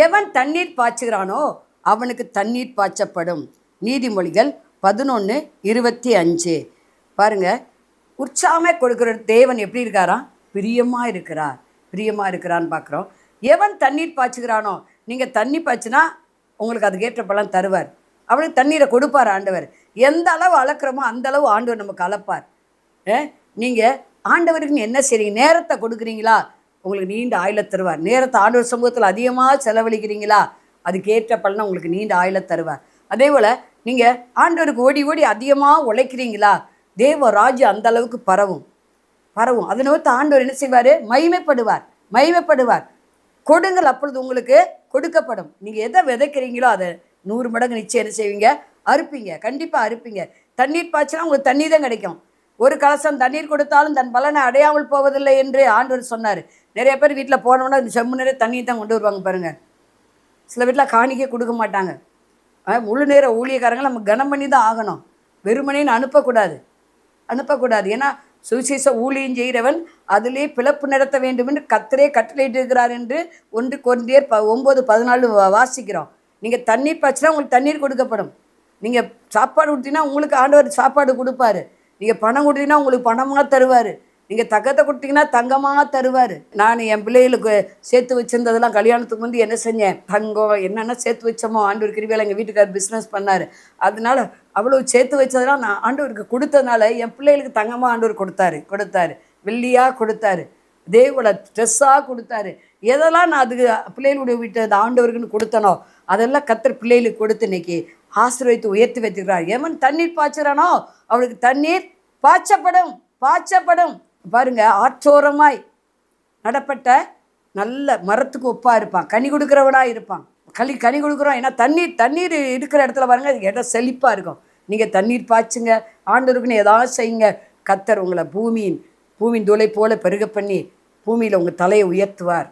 எவன் தண்ணீர் பாய்ச்சுகிறானோ அவனுக்கு தண்ணீர் பாய்ச்சப்படும். நீதிமொழிகள் 11:25. பாருங்க, உற்சாகமே கொடுக்குற தேவன் எப்படி இருக்காராம்? பிரியமாக இருக்கிறார். பிரியமாக இருக்கிறான்னு பார்க்குறோம். எவன் தண்ணீர் பாய்ச்சுகிறானோ, நீங்கள் தண்ணி பாய்ச்சினா உங்களுக்கு அதுக்கேற்ற பலன் தருவார். அவனுக்கு தண்ணீரை கொடுப்பார் ஆண்டவர். எந்த அளவு அளக்குறோமோ அந்த அளவு ஆண்டவர் நமக்கு அளப்பார். நீங்கள் ஆண்டவருக்கு என்ன செய்றீங்க? நேரத்தை கொடுக்குறீங்களா? உங்களுக்கு நீண்ட ஆயுளை தருவார். நேரத்தை ஆண்டவர் சமூகத்தில் அதிகமாக செலவழிக்கிறீங்களா? அதுக்கேற்ற பலனை உங்களுக்கு நீண்ட ஆயுளை தருவார். அதே போல் நீங்கள் ஆண்டவருக்கு ஓடி ஓடி அதிகமாக உழைக்கிறீங்களா? தேவ ராஜ்யம் அந்த அளவுக்கு பரவும். அதை நோக்கி ஆண்டவர் என்ன செய்வார்? மகிமைப்படுவார். கொடுங்கள், அப்பொழுது உங்களுக்கு கொடுக்கப்படும். நீங்கள் எதை விதைக்கிறீங்களோ அதை 100 மடங்கு நிச்சயம் என்ன செய்வீங்க? அறுப்பீங்க. கண்டிப்பாக அறுப்பீங்க. தண்ணீர் பாய்ச்சினா உங்களுக்கு தண்ணீர் தான் கிடைக்கும். ஒரு கலசம் தண்ணீர் கொடுத்தாலும் தன் பலனை அடையாமல் போவதில்லை என்று ஆண்டவர் சொன்னார். நிறைய பேர் வீட்டில் போனோன்னா செம்மு நிறைய தண்ணீர் தான் கொண்டு வருவாங்க பாருங்கள். சில வீட்டில் காணிக்கே கொடுக்க மாட்டாங்க. முழு நேர ஊழியக்காரங்களை நம்ம கனம் பண்ணி தான் ஆகணும். வெறுமனேன்னு அனுப்பக்கூடாது. ஏன்னா சுவிசேஷ ஊழியம் செய்கிறவன் அதிலே பிளப்பு நடத்த வேண்டும் என்று கர்த்தரே கட்டளையிட்டு இருக்கிறார் என்று 1 கொரிந்தியர் 9:14 வாசிக்கிறோம். நீங்கள் தண்ணீர் பாய்ச்சினா உங்களுக்கு தண்ணீர் கொடுக்கப்படும். நீங்கள் சாப்பாடு கொடுத்தீங்கன்னா உங்களுக்கு ஆண்டவர் சாப்பாடு கொடுப்பாரு. நீங்கள் பணம் கொடுத்தீங்கன்னா உங்களுக்கு பணமாக தருவார். நீங்கள் தங்கத்தை கொடுத்தீங்கன்னா தங்கமாக தருவார். நான் என் பிள்ளைகளுக்கு சேர்த்து வச்சுருந்ததெல்லாம் கல்யாணத்துக்கு வந்து என்ன செஞ்சேன்? தங்கம் என்னென்ன சேர்த்து வச்சோமோ ஆண்டவர் கிருபையால் எங்கள் வீட்டுக்கார் பிஸ்னஸ் பண்ணார். அதனால அவ்வளோ சேர்த்து வச்சதெல்லாம் நான் ஆண்டவருக்கு கொடுத்ததுனால என் பிள்ளைகளுக்கு தங்கமாக ஆண்டவர் கொடுத்தாரு. வெள்ளியாக கொடுத்தாரு. தேவோட ட்ரெஸ்ஸாக கொடுத்தாரு. எதெல்லாம் நான் அதுக்கு பிள்ளைகளுடைய வீட்டு அந்த ஆண்டவருக்குன்னு கொடுத்தனோ அதெல்லாம் கர்த்தர் பிள்ளைகளுக்கு கொடுத்து இன்னைக்கு ஆசீர்வதித்து உயர்த்தி வைத்துக்கிறார். எவன் தண்ணீர் பாய்ச்சுறானோ அவனுக்கு தண்ணீர் பாய்ச்சப்படும். பாருங்க, ஆற்றோரமாய் நடப்பட்ட நல்ல மரத்துக்கு ஒப்பாக இருப்பான். கனி கொடுக்குறவனாக இருப்பான். கனி கொடுக்குறோம். ஏன்னா தண்ணீர் இருக்கிற இடத்துல பாருங்க, இடம் செழிப்பாக இருக்கும். நீங்கள் தண்ணீர் பாய்ச்சுங்க, ஆண்டவருக்குன்னு ஏதாவது செய்யுங்க. கர்த்தர் உங்களை பூமியின் தூளை போல பெருக பண்ணி பூமியில் உங்கள் தலையை உயர்த்துவார்.